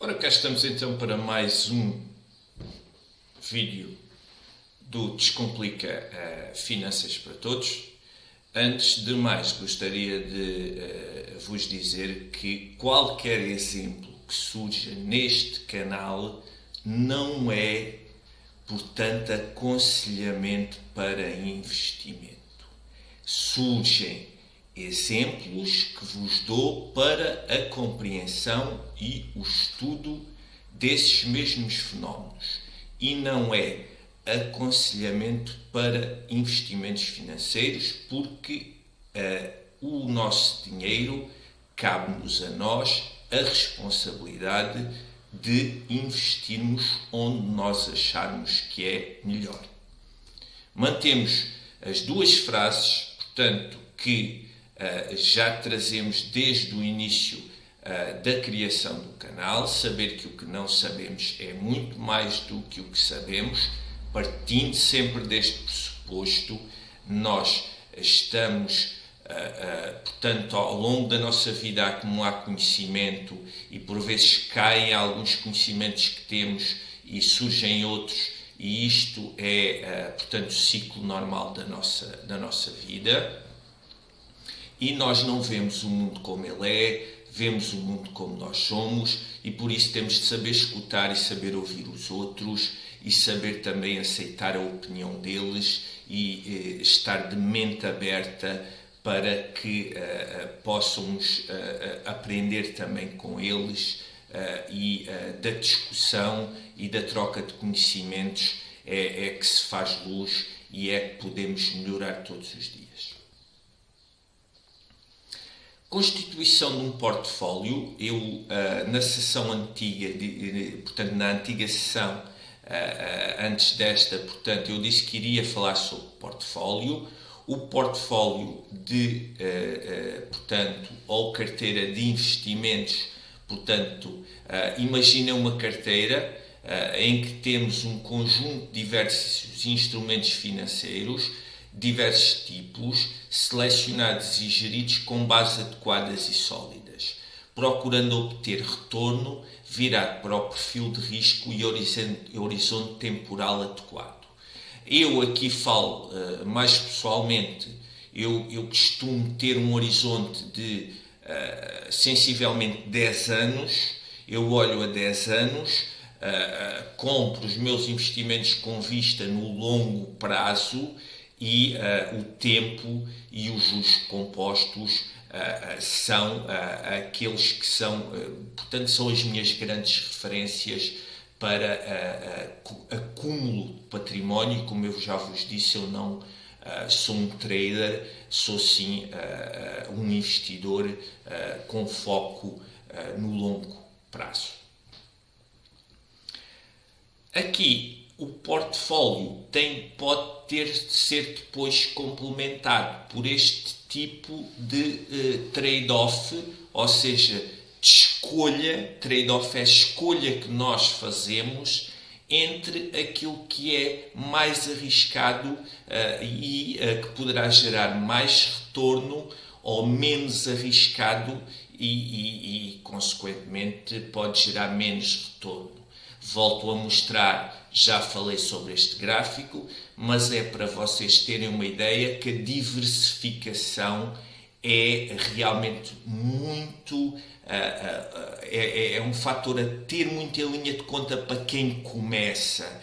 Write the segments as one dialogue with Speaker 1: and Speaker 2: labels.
Speaker 1: Ora, cá estamos então para mais um vídeo do Descomplica Finanças para Todos. Antes de mais, gostaria de vos dizer que qualquer exemplo que surja neste canal não é, portanto, aconselhamento para investimento. Surgem exemplos que vos dou para a compreensão e o estudo desses mesmos fenómenos e não é aconselhamento para investimentos financeiros, porque o nosso dinheiro cabe-nos a nós a responsabilidade de investirmos onde nós acharmos que é melhor. Mantemos as duas frases, portanto, que já trazemos desde o início da criação do canal, saber que o que não sabemos é muito mais do que o que sabemos, partindo sempre deste pressuposto, nós estamos, portanto, ao longo da nossa vida a acumular conhecimento e por vezes caem alguns conhecimentos que temos e surgem outros, e isto é, portanto, o ciclo normal da nossa vida. E nós não vemos o mundo como ele é, vemos o mundo como nós somos, e por isso temos de saber escutar e saber ouvir os outros e saber também aceitar a opinião deles e estar de mente aberta para que possamos aprender também com eles e da discussão e da troca de conhecimentos é que se faz luz e é que podemos melhorar todos os dias. Constituição de um portfólio. Eu, na sessão antiga, portanto, na antiga sessão, antes desta, portanto, eu disse que iria falar sobre portfólio. O portfólio de, portanto, ou carteira de investimentos, portanto, imagina uma carteira em que temos um conjunto de diversos instrumentos financeiros, diversos tipos, selecionados e geridos com bases adequadas e sólidas, procurando obter retorno virado para o perfil de risco e horizonte temporal adequado. Eu aqui falo mais pessoalmente, eu costumo ter um horizonte de sensivelmente 10 anos, eu olho a 10 anos, compro os meus investimentos com vista no longo prazo e o tempo e os juros compostos são aqueles que são, portanto, são as minhas grandes referências para acúmulo de património. Como eu já vos disse, eu não sou um trader, sou sim um investidor com foco no longo prazo. Aqui o portfólio pode ser depois complementado por este tipo de trade-off, ou seja, de escolha. Trade-off é a escolha que nós fazemos entre aquilo que é mais arriscado e que poderá gerar mais retorno, ou menos arriscado e consequentemente, pode gerar menos retorno. Volto a mostrar, já falei sobre este gráfico, mas é para vocês terem uma ideia que a diversificação é realmente muito, é um fator a ter muito em linha de conta para quem começa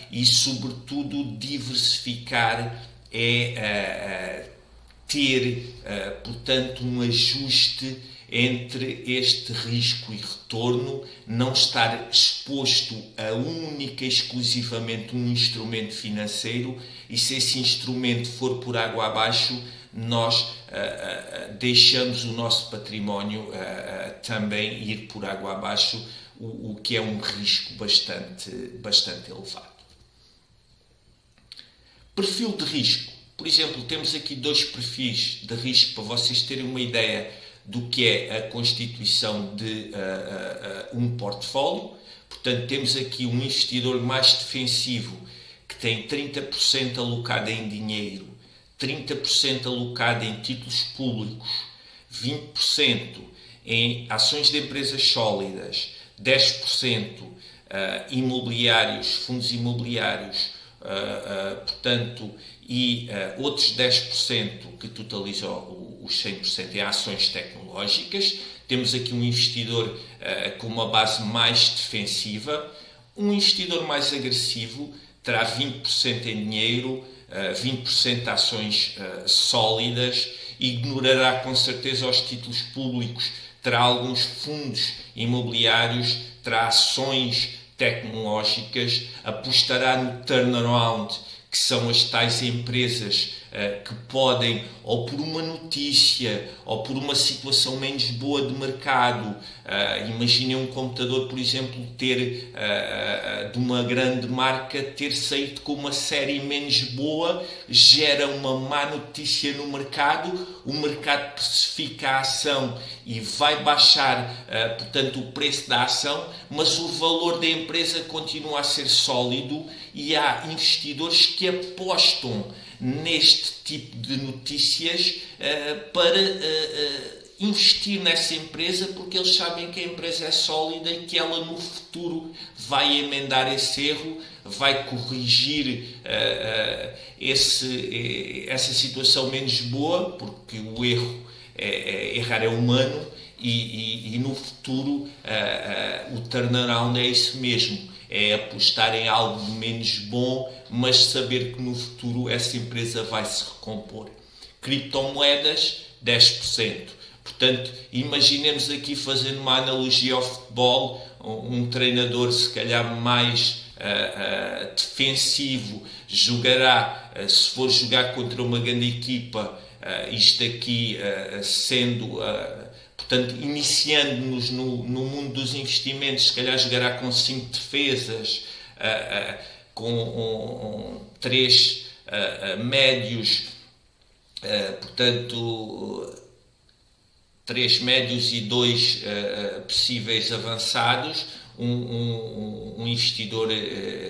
Speaker 1: e, sobretudo, diversificar é ter, portanto, um ajuste entre este risco e retorno, não estar exposto a única e exclusivamente um instrumento financeiro, e se esse instrumento for por água abaixo, nós deixamos o nosso património também ir por água abaixo, o que é um risco bastante elevado. Perfil de risco. Por exemplo, temos aqui dois perfis de risco para vocês terem uma ideia do que é a constituição de um portfólio. Portanto, temos aqui um investidor mais defensivo que tem 30% alocado em dinheiro, 30% alocado em títulos públicos, 20% em ações de empresas sólidas, 10% imobiliários, fundos imobiliários, portanto, e outros 10% que totalizam os 100% em ações tecnológicas. Temos aqui um investidor com uma base mais defensiva. Um investidor mais agressivo terá 20% em dinheiro, 20% de ações sólidas, ignorará com certeza os títulos públicos, terá alguns fundos imobiliários, terá ações tecnológicas, apostará no turnaround, que são as tais empresas que podem, ou por uma notícia, ou por uma situação menos boa de mercado, imaginem um computador, por exemplo, ter de uma grande marca ter saído com uma série menos boa, gera uma má notícia no mercado, o mercado precifica a ação e vai baixar, portanto, o preço da ação, mas o valor da empresa continua a ser sólido e há investidores que apostam neste tipo de notícias para investir nessa empresa, porque eles sabem que a empresa é sólida e que ela no futuro vai emendar esse erro, vai corrigir essa situação menos boa, porque o erro, errar é humano, e no futuro o turnaround é isso mesmo. É apostar em algo menos bom, mas saber que no futuro essa empresa vai se recompor. Criptomoedas, 10%. Portanto, imaginemos aqui, fazendo uma analogia ao futebol, um treinador se calhar mais defensivo jogará, se for jogar contra uma grande equipa, isto aqui sendo... Portanto, iniciando-nos no mundo dos investimentos, se calhar jogará com 5 defesas, com 3 médios, portanto, 3 médios e 2 possíveis avançados, um investidor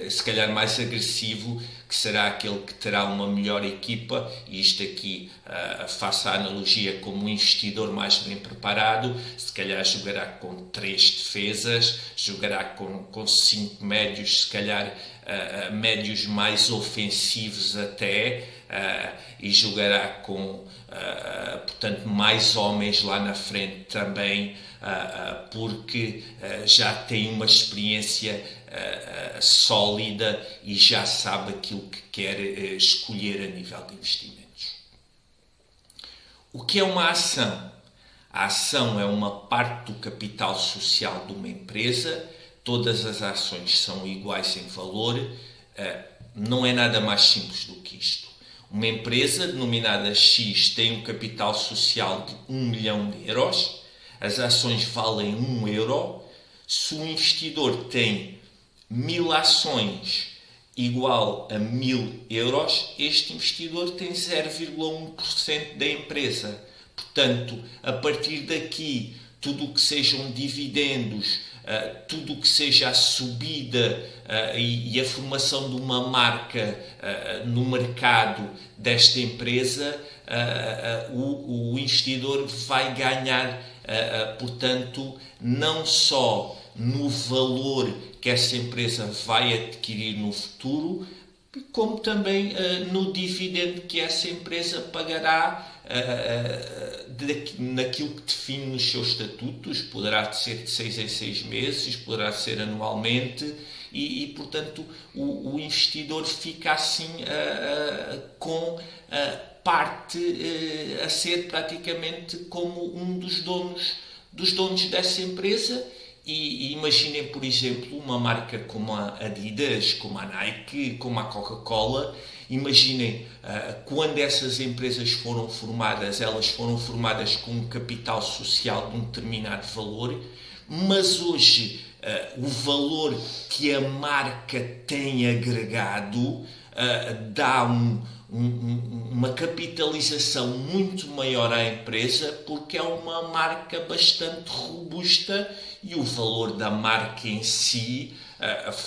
Speaker 1: se calhar mais agressivo, que será aquele que terá uma melhor equipa, e isto aqui faça a analogia como um investidor mais bem preparado, se calhar jogará com 3 defesas, jogará com 5 médios, se calhar médios mais ofensivos até, e jogará com, portanto, mais homens lá na frente também, porque já tem uma experiência sólida e já sabe aquilo que quer escolher a nível de investimentos. O que é uma ação? A ação é uma parte do capital social de uma empresa. Todas as ações são iguais em valor. Não é nada mais simples do que isto. Uma empresa denominada X tem um capital social de 1 milhão de euros. As ações valem 1 euro. Se o investidor tem 1000 ações igual a 1000 euros, este investidor tem 0,1% da empresa. Portanto, a partir daqui, tudo o que sejam dividendos, tudo o que seja a subida e a formação de uma marca no mercado desta empresa, o investidor vai ganhar, portanto, não só no valor que essa empresa vai adquirir no futuro, como também no dividendo que essa empresa pagará naquilo que define nos seus estatutos. Poderá ser de 6 em 6 meses, poderá ser anualmente, e portanto o investidor fica assim com parte a ser praticamente como um dos donos dessa empresa. E imaginem, por exemplo, uma marca como a Adidas, como a Nike, como a Coca-Cola. Imaginem, quando essas empresas foram formadas, elas foram formadas com um capital social de um determinado valor, mas hoje o valor que a marca tem agregado dá uma capitalização muito maior à empresa, porque é uma marca bastante robusta e o valor da marca em si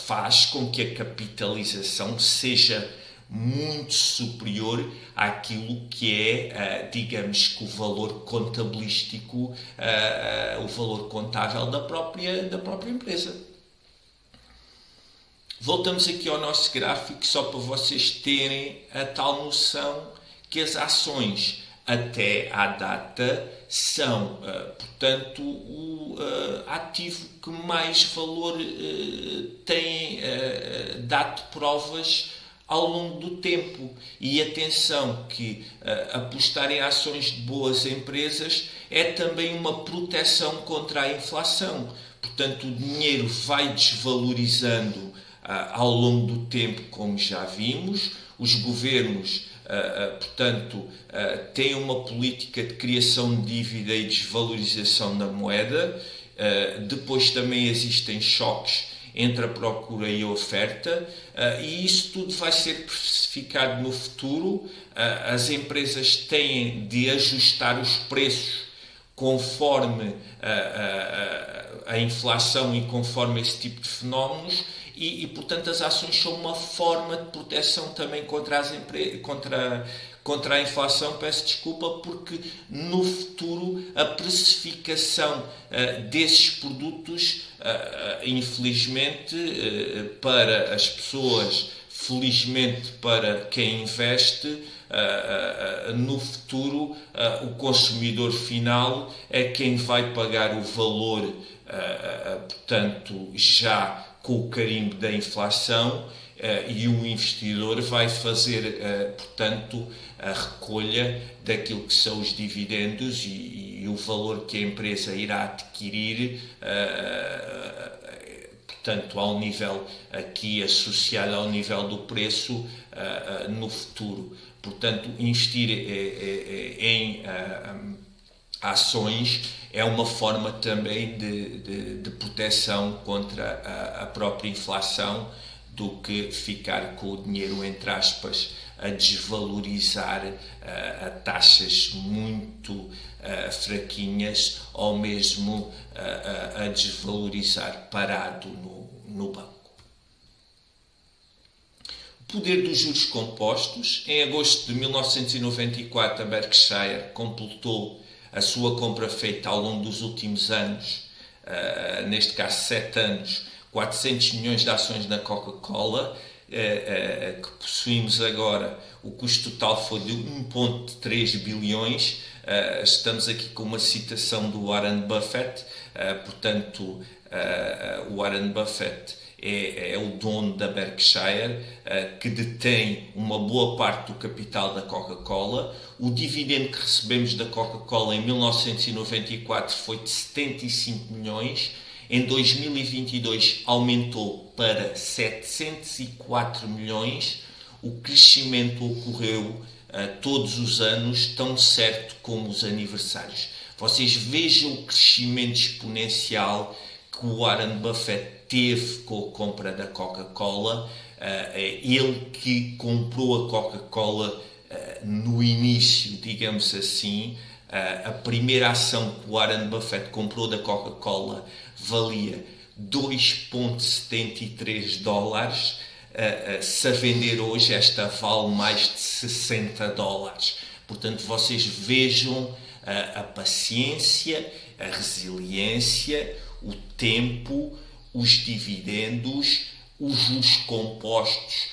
Speaker 1: faz com que a capitalização seja muito superior àquilo que é, digamos que o valor contabilístico, o valor contábil da própria empresa. Voltamos aqui ao nosso gráfico só para vocês terem a tal noção que as ações até à data são, portanto, o ativo que mais valor tem dado provas ao longo do tempo. E atenção que apostar em ações de boas empresas é também uma proteção contra a inflação. Portanto, o dinheiro vai desvalorizando ao longo do tempo, como já vimos. Os governos, portanto, têm uma política de criação de dívida e desvalorização da moeda. Depois também existem choques entre a procura e a oferta, e isso tudo vai ser precificado no futuro. As empresas têm de ajustar os preços conforme a inflação e conforme esse tipo de fenómenos, e portanto as ações são uma forma de proteção também contra a inflação, peço desculpa, porque no futuro a precificação desses produtos, infelizmente para as pessoas, felizmente para quem investe, no futuro o consumidor final é quem vai pagar o valor, portanto, já com o carimbo da inflação, e o investidor vai fazer, portanto, a recolha daquilo que são os dividendos e o valor que a empresa irá adquirir, portanto, ao nível aqui associado ao nível do preço no futuro. Portanto, investir em ações é uma forma também de proteção contra a própria inflação, do que ficar com o dinheiro, entre aspas, a desvalorizar a taxas muito fraquinhas, ou mesmo a desvalorizar parado no banco. O poder dos juros compostos. Em agosto de 1994, a Berkshire completou a sua compra feita ao longo dos últimos anos, neste caso 7 anos, 400 milhões de ações na Coca-Cola, que possuímos agora. O custo total foi de 1,3 bilhões. Estamos aqui com uma citação do Warren Buffett. Portanto, o Warren Buffett é o dono da Berkshire, que detém uma boa parte do capital da Coca-Cola. O dividendo que recebemos da Coca-Cola em 1994 foi de 75 milhões. Em 2022 aumentou para 704 milhões. O crescimento ocorreu todos os anos, tão certo como os aniversários. Vocês vejam o crescimento exponencial que o Warren Buffett teve com a compra da Coca-Cola. Ele que comprou a Coca-Cola no início, digamos assim. A primeira ação que o Warren Buffett comprou da Coca-Cola valia 2,73 dólares. Se a vender hoje, esta vale mais de 60 dólares. Portanto, vocês vejam a paciência, a resiliência, o tempo, os dividendos, os juros compostos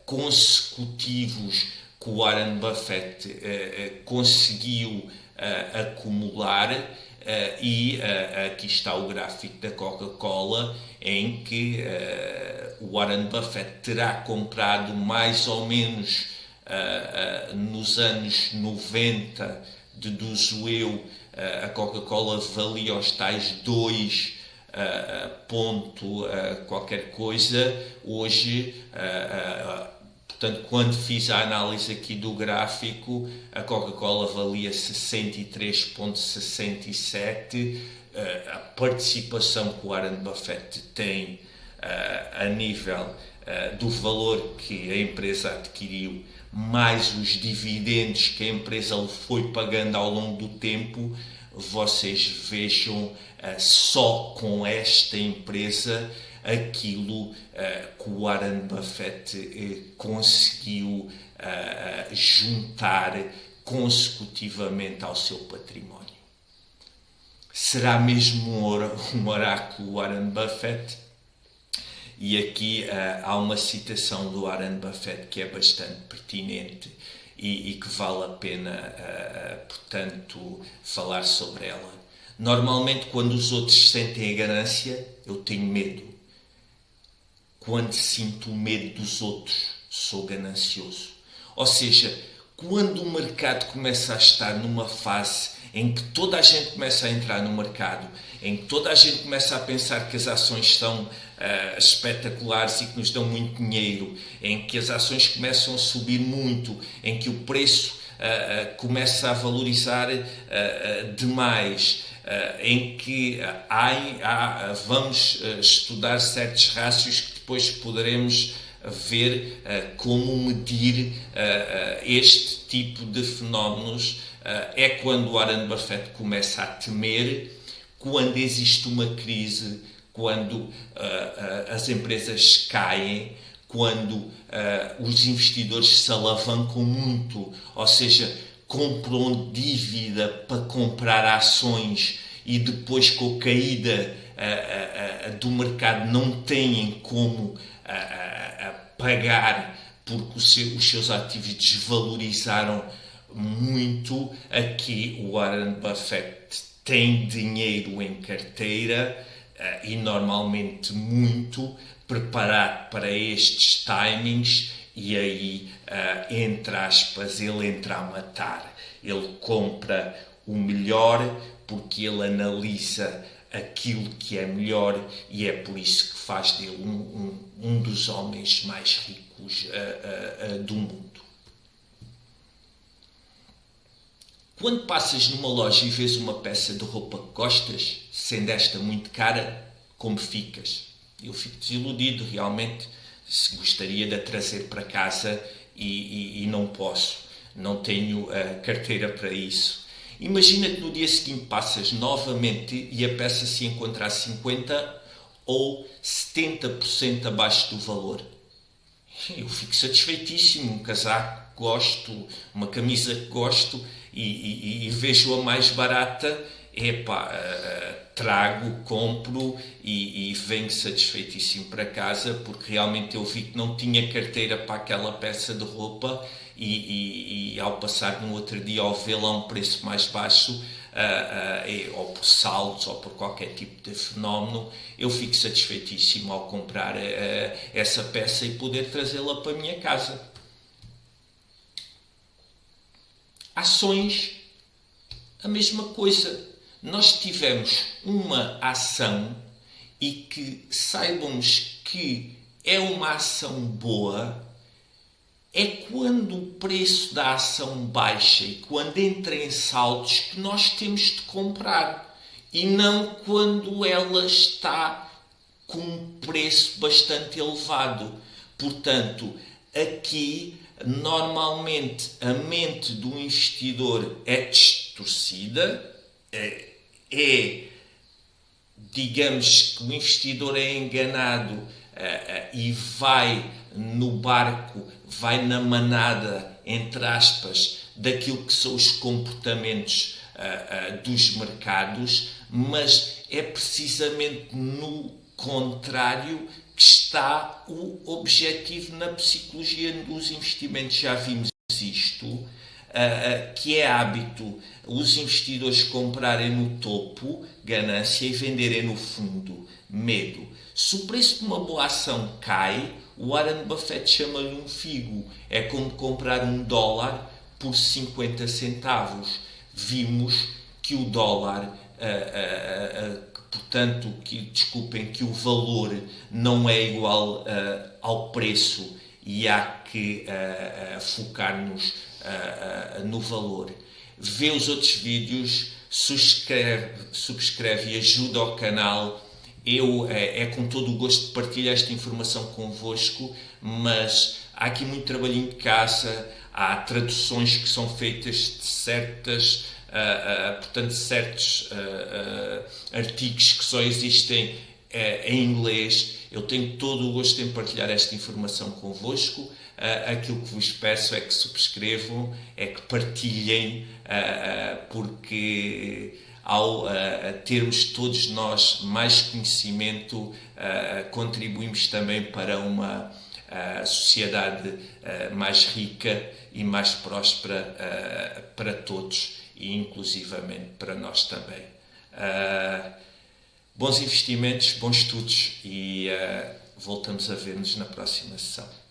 Speaker 1: consecutivos que o Warren Buffett conseguiu acumular. E aqui está o gráfico da Coca-Cola, em que o Warren Buffett terá comprado mais ou menos nos anos 90, deduzo eu, a Coca-Cola valia os tais 2 ponto qualquer coisa. Hoje, portanto, quando fiz a análise aqui do gráfico, a Coca-Cola valia 63,67. A participação que o Warren Buffett tem a nível do valor que a empresa adquiriu, mais os dividendos que a empresa foi pagando ao longo do tempo, vocês vejam só com esta empresa aquilo que o Warren Buffett conseguiu juntar consecutivamente ao seu património. Será mesmo um oráculo Warren Buffett? E aqui há uma citação do Warren Buffett que é bastante pertinente e que vale a pena, portanto, falar sobre ela. Normalmente, quando os outros sentem a ganância, eu tenho medo. Quando sinto o medo dos outros, sou ganancioso. Ou seja, quando o mercado começa a estar numa fase em que toda a gente começa a entrar no mercado, em que toda a gente começa a pensar que as ações são espetaculares e que nos dão muito dinheiro, em que as ações começam a subir muito, em que o preço começa a valorizar demais, em que vamos estudar certos rácios que depois poderemos ver como medir este tipo de fenómenos, é quando Warren Buffett começa a temer, quando existe uma crise, quando as empresas caem, quando os investidores se alavancam muito, ou seja, compram dívida para comprar ações e depois, com a caída do mercado, não têm como pagar porque os seus ativos desvalorizaram muito. Aqui o Warren Buffett tem dinheiro em carteira e normalmente muito preparado para estes timings, e aí, entre aspas, ele entra a matar. Ele compra o melhor porque ele analisa aquilo que é melhor, e é por isso que faz dele um dos homens mais ricos do mundo. Quando passas numa loja e vês uma peça de roupa que gostas, sendo esta muito cara, como ficas? Eu fico desiludido, realmente. Se gostaria de a trazer para casa e não posso. Não tenho carteira para isso. Imagina que no dia seguinte passas novamente e a peça se encontra a 50% ou 70% abaixo do valor. Eu fico satisfeitíssimo. Um casaco que gosto, uma camisa que gosto, e vejo-a mais barata, trago, compro e venho satisfeitíssimo para casa, porque realmente eu vi que não tinha carteira para aquela peça de roupa, e ao passar no outro dia ao vê-la a um preço mais baixo, ou por saldos ou por qualquer tipo de fenómeno, eu fico satisfeitíssimo ao comprar essa peça e poder trazê-la para a minha casa. Ações, a mesma coisa. Nós tivemos uma ação e que saibamos que é uma ação boa, é quando o preço da ação baixa e quando entra em saltos que nós temos de comprar, e não quando ela está com um preço bastante elevado. Portanto, aqui normalmente a mente do investidor é distorcida, digamos que o investidor é enganado e vai no barco, vai na manada, entre aspas, daquilo que são os comportamentos dos mercados, mas é precisamente no contrário que está o objetivo na psicologia dos investimentos. Já vimos isto, que é hábito os investidores comprarem no topo, ganância, e venderem no fundo, medo. Se o preço de uma boa ação cai, o Warren Buffett chama-lhe um figo. É como comprar $1 por 50 centavos. Vimos que o dólar, portanto, que o valor não é igual ao preço, e há que focar-nos no valor. Vê os outros vídeos, subscreve e ajuda ao canal. É com todo o gosto de partilhar esta informação convosco, mas há aqui muito trabalhinho de casa, há traduções que são feitas de certos artigos que só existem em inglês. Eu tenho todo o gosto em partilhar esta informação convosco. Aquilo que vos peço é que subscrevam, é que partilhem, porque ao termos todos nós mais conhecimento, contribuímos também para uma sociedade mais rica e mais próspera para todos e inclusivamente para nós também. Bons investimentos, bons estudos e voltamos a ver-nos na próxima sessão.